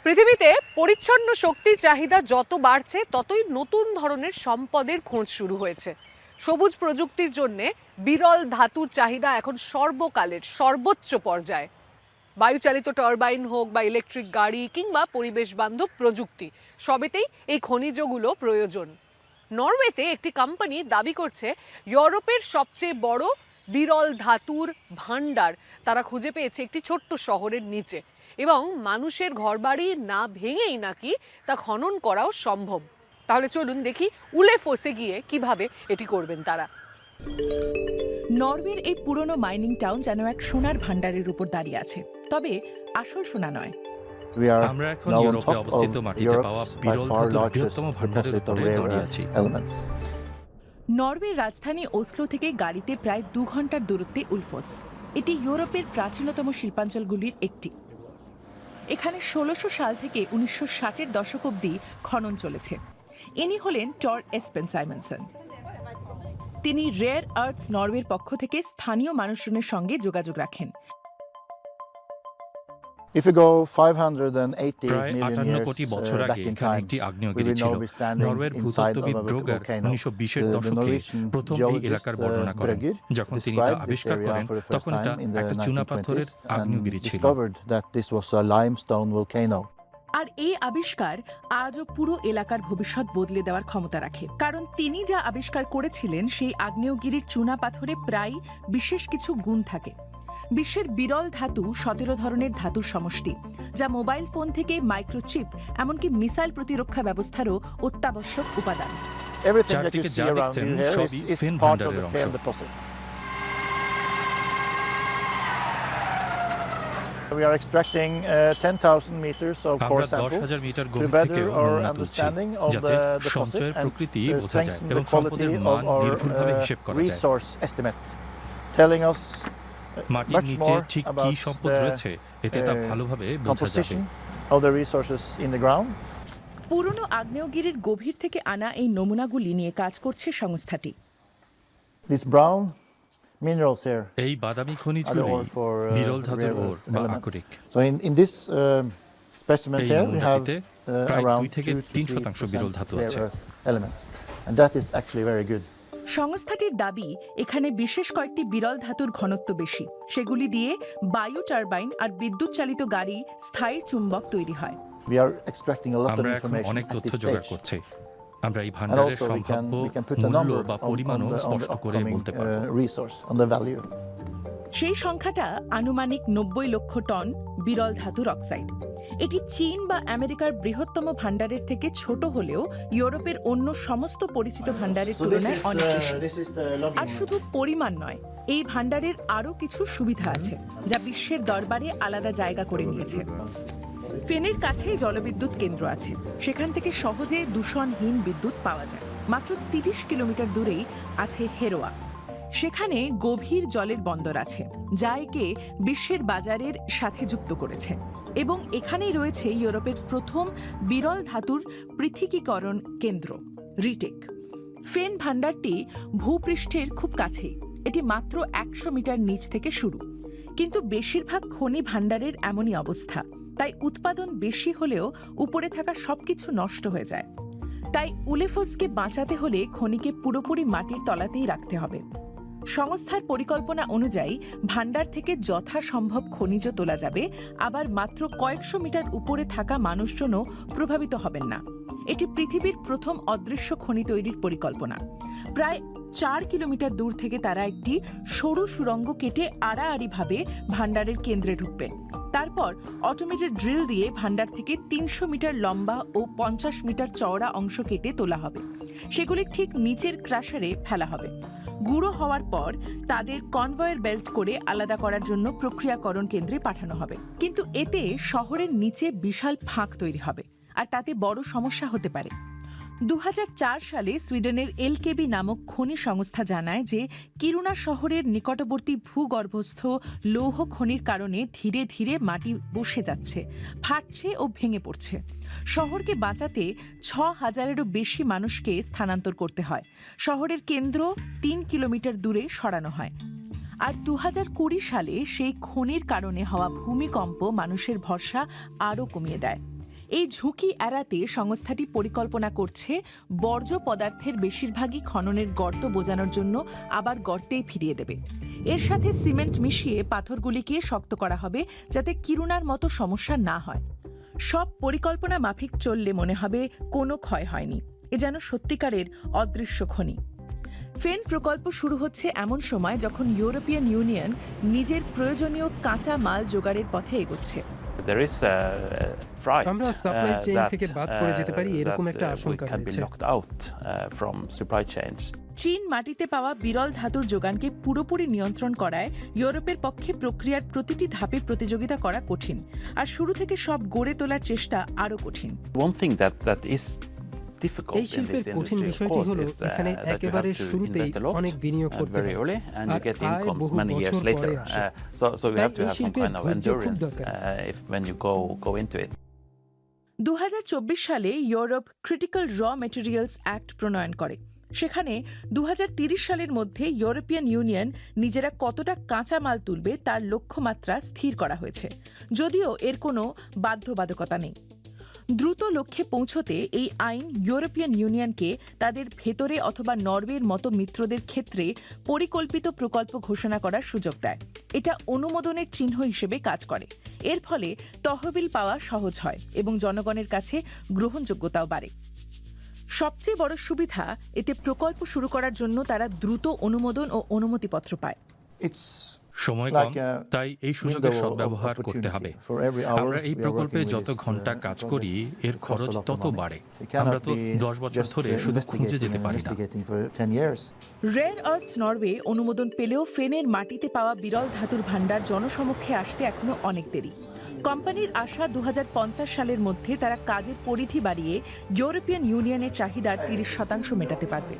পৃথিবীতে পরিচ্ছন্ন শক্তির চাহিদা যত বাড়ছে ততই নতুন ধরনের সম্পদের খোঁজ শুরু হয়েছে। সবুজ প্রযুক্তির জন্য বিরল ধাতুর চাহিদা এখন সর্বকালের সর্বোচ্চ পর্যায়ে। বায়ুচালিত টারবাইন হোক বা ইলেকট্রিক গাড়ি কিংবা পরিবেশ বান্ধব প্রযুক্তি, সবেতেই এই খনিজগুলো প্রয়োজন। নরওয়েতে একটি কোম্পানি দাবি করছে ইউরোপের সবচেয়ে বড় বিরল ধাতুর ভান্ডার তারা খুঁজে পেয়েছে একটি ছোট্ট শহরের নিচে, এবং মানুষের ঘরবাড়ি না ভেঙেই নাকি তা খনন করাও সম্ভব। তাহলে চলুন দেখি উলেফোসে গিয়ে কিভাবে এটি করবেন তারা। নরওয়ের এই পুরনো মাইনিং টাউন যেন এক সোনার ভান্ডারের উপর দাঁড়িয়ে আছে, তবে আসল সোনা নয়। আমরা এখন ইউরোপে অবস্থিত মাটিতে পাওয়া বিরল ধাতুর বৃহত্তম ভান্ডারের উপরে দাঁড়িয়ে আছি। নরওয়ের রাজধানী ওসলো থেকে গাড়িতে প্রায় 2 ঘন্টার দূরত্বে উলফোস। এটি ইউরোপের প্রাচীনতম শিল্পাঞ্চলগুলির একটি। এখানে 1600 সাল থেকে 1960-এর দশক অবধি খনন চলেছে। ইনি হলেন টর এসপেন সাইমনসন। তিনি রেয়ার আর্থস নরওয়ের পক্ষ থেকে স্থানীয় মানুষজনের সঙ্গে যোগাযোগ রাখেন। প্রায় 58 কোটি বছর আগে এখানে একটি আগ্নেয়গিরি ছিল। নরওয়ের ভূতত্ত্ববিদ ব্রোগার 1920-এর দশকে প্রথম এই এলাকার বর্ণনা করেন। যখন তিনি তা আবিষ্কার করেন তখন এটা একটা চুনাপাথরের আগ্নেয়গিরি ছিল। আর এই আবিষ্কার আজও পুরো এলাকার ভবিষ্যৎ বদলে দেওয়ার ক্ষমতা রাখে, কারণ তিনি যা আবিষ্কার করেছিলেন সেই আগ্নেয়গিরির চুনা পাথরে প্রায় বিশেষ কিছু গুণ থাকে। বিশ্বের বিরল ধাতু 17 ধরনের ধাতুর সমষ্টি, যা মোবাইল ফোন থেকে মাইক্রোচিপ এমনকি মিসাইল প্রতিরক্ষা ব্যবস্থারও অত্যাবশ্যক উপাদান। চারদিকে যা দেখছেন সবই ফেন ভান্ডারের অংশ। We are extracting 10,000 meters of core আমরা 10,000 samples মিটার to গভীর থেকে better our নমুনা তুলছি, understanding of যাতে the সঞ্চয়ের deposit and প্রকৃতি বোঝা যায় strengthen এবং the সম্পদের quality মান of our নির্ভুলভাবে হিসেব করা যায়। resource estimate, telling us মাটির much নিচে more ঠিক কি about সম্পদ রয়েছে এতে তা ভালোভাবে বোঝা যাবে। composition of the resources in the ground. পুরনো আগ্নেয়গিরির গভীর থেকে আনা এই নমুনাগুলি নিয়ে কাজ করছে সংস্থাটি। These brown minerals here এই বাদামি are the খনিজগুলি ore for বিরল ধাতুর rare ওর earth বা elements. আকরিক। So in this specimen এই here we have নমুনাটিতে প্রায় around 2 থেকে 2 to 3% বিরল 3% ধাতু rare আছে। earth elements, and that is actually very good. সংস্থাটির দাবি, এখানে বিশেষ কয়েকটি বিরল ধাতুর ঘনত্ব বেশি, সেগুলি দিয়ে বায়ু টারবাইন আর বিদ্যুৎ চালিত গাড়ি স্থায়ী চুম্বক তৈরি হয়। We are extracting a lot of আমরা এখন information অনেক at তথ্য this জোগাড় stage. করছি। আমরা এই And ভান্ডারের also সম্ভাব্য we can put a মূল্য number বা on পরিমাণও the স্পষ্ট করে upcoming বলতে পারব। resource, on the value. সেই সংখ্যাটা আনুমানিক 90 লক্ষ টন বিরল ধাতুর অক্সাইড। এটি চীন বা আমেরিকার বৃহত্তম ভান্ডারের থেকে ছোট হলেও ইউরোপের অন্য সমস্ত পরিচিত ভান্ডারের তুলনায় অনেক বেশি। আর শুধু পরিমাণ নয়, এই ভান্ডারের আরও কিছু সুবিধা আছে যা বিশ্বের দরবারে আলাদা জায়গা করে নিয়েছে। ফেনের কাছেই জলবিদ্যুৎ কেন্দ্র আছে, সেখান থেকে সহজে দূষণহীন বিদ্যুৎ পাওয়া যায়। মাত্র 30 কিলোমিটার দূরেই আছে হেরোয়া, সেখানে গভীর জলের বন্দর আছে যা একে বিশ্বের বাজারের সাথে যুক্ত করেছে, এবং এখানেই রয়েছে ইউরোপের প্রথম বিরল ধাতুর পৃথকীকরণ কেন্দ্র রিটেক। ফেন ভান্ডারটি ভূপৃষ্ঠের খুব কাছেই, এটি মাত্র 100 মিটার নিচ থেকে শুরু। কিন্তু বেশিরভাগ খনি ভান্ডারের এমনই অবস্থা, তাই উৎপাদন বেশি হলেও উপরে থাকা সবকিছু নষ্ট হয়ে যায়। তাই উলেফোসকে বাঁচাতে হলে খনিকে পুরোপুরি মাটির তলাতেই রাখতে হবে। সংস্থার পরিকল্পনা অনুযায়ী ভান্ডার থেকে যথাসম্ভব খনিজ তোলা যাবে, আবার মাত্র কয়েকশো মিটার উপরে থাকা মানুষজনও প্রভাবিত হবেন না। এটি পৃথিবীর প্রথম অদৃশ্য খনি তৈরির পরিকল্পনা। প্রায় 4 কিলোমিটার দূর থেকে তারা একটি সরু সুড়ঙ্গ কেটে আড়াআড়িভাবে ভান্ডারের কেন্দ্রে ঢুকবেন। তারপর অটোমেটেড ড্রিল দিয়ে ভান্ডার থেকে 300 মিটার লম্বা ও 50 মিটার চওড়া অংশ কেটে তোলা হবে। সেগুলি ঠিক নিচের ক্রাশারে ফেলা হবে। গুঁড়ো হওয়ার পর তাদের কনভয়ের বেল্ট করে আলাদা করার জন্য প্রক্রিয়াকরণ কেন্দ্রে পাঠানো হবে। কিন্তু এতে শহরের নিচে বিশাল ফাঁক তৈরি হবে, আর তাতে বড় সমস্যা হতে পারে। 2004 সালে সুইডেনের এলকেবি নামক খনি সংস্থা জানায় যে কিরুনা শহরের নিকটবর্তী ভূগর্ভস্থ লৌহ খনির কারণে ধীরে ধীরে মাটি বসে যাচ্ছে, ফাটছে ও ভেঙে পড়ছে। শহরকে বাঁচাতে 6,000-এরও বেশি মানুষকে স্থানান্তর করতে হয়। শহরের কেন্দ্র 3 কিলোমিটার দূরে সরানো হয়। আর 2020 সালে সেই খনির কারণে হওয়া ভূমিকম্প মানুষের ভরসা আরও কমিয়ে দেয়। এই ঝুঁকি এড়াতে সংস্থাটি পরিকল্পনা করছে বর্জ্য পদার্থের বেশিরভাগই খননের গর্ত বোঝানোর জন্য আবার গর্তেই ফিরিয়ে দেবে। এর সাথে সিমেন্ট মিশিয়ে পাথরগুলিকে শক্ত করা হবে যাতে কিরুনার মতো সমস্যা না হয়। সব পরিকল্পনা মাফিক চললে মনে হবে কোনো ক্ষয় হয়নি। এ যেন সত্যিকারের অদৃশ্য খনি। ফেন প্রকল্প শুরু হচ্ছে এমন সময় যখন ইউরোপিয়ান ইউনিয়ন নিজের প্রয়োজনীয় কাঁচা মাল জোগাড়ের পথে এগোচ্ছে। আমরা সাপ্লাই চেইন থেকে বাদ পড়ে যেতে পারি এরকম একটা আশঙ্কা রয়েছে। চীন মাটিতে পাওয়া বিরল ধাতুর যোগানকে পুরোপুরি নিয়ন্ত্রণ করায় ইউরোপের পক্ষে প্রক্রিয়ার প্রতিটি ধাপে প্রতিযোগিতা করা কঠিন, আর শুরু থেকে সব গড়ে তোলার চেষ্টা আরও কঠিন। এই শিল্পের কঠিন বিষয়টি হলো এখানে একেবারে শুরুতেই অনেক বিনিয়োগ করতে হয় আর আয় বহু বছর পরে আসে। তাই এই শিল্পের ধৈর্য খুব দরকার। 2024 সালে Europe critical raw materials act প্রণয়ন করে। সেখানে 2030 সালের মধ্যে ইউরোপিয়ান ইউনিয়ন নিজেরা কতটা কাঁচা মাল তুলবে তার লক্ষ্যমাত্রা স্থির করা হয়েছে, যদিও এর কোনো বাধ্যবাধকতা নেই। দ্রুত লক্ষ্যে পৌঁছতে এই আইন ইউরোপিয়ান ইউনিয়নকে তাদের ভেতরে অথবা নরওয়ের মতো মিত্রদের ক্ষেত্রে পরিকল্পিত প্রকল্প ঘোষণা করার সুযোগ দেয়। এটা অনুমোদনের চিহ্ন হিসেবে কাজ করে। এর ফলে তহবিল পাওয়া সহজ হয় এবং জনগণের কাছে গ্রহণযোগ্যতাও বাড়ে। সবচেয়ে বড় সুবিধা, এতে প্রকল্প শুরু করার জন্য তারা দ্রুত অনুমোদন ও অনুমতিপত্র পায়। সময় কম, তাই এই সুযোগের সদ্ব্যবহার করতে হবে। আমরা এই প্রকল্পে যত ঘন্টা কাজ করি এর খরচ তত বাড়ে। আমরা তো 10 বছর ধরে শুধু খুঁজে যেতে পারি না। রেয়ার আর্থস নরওয়ে অনুমোদন পেলেও ফেনের মাটিতে পাওয়া বিরল ধাতুর ভাণ্ডার জনসমক্ষে আসতে এখনো অনেক দেরি। কোম্পানির আশা 2050 সালের মধ্যে তারা কাজের পরিধি বাড়িয়ে ইউরোপিয়ান ইউনিয়নের চাহিদার 30% মেটাতে পারবে।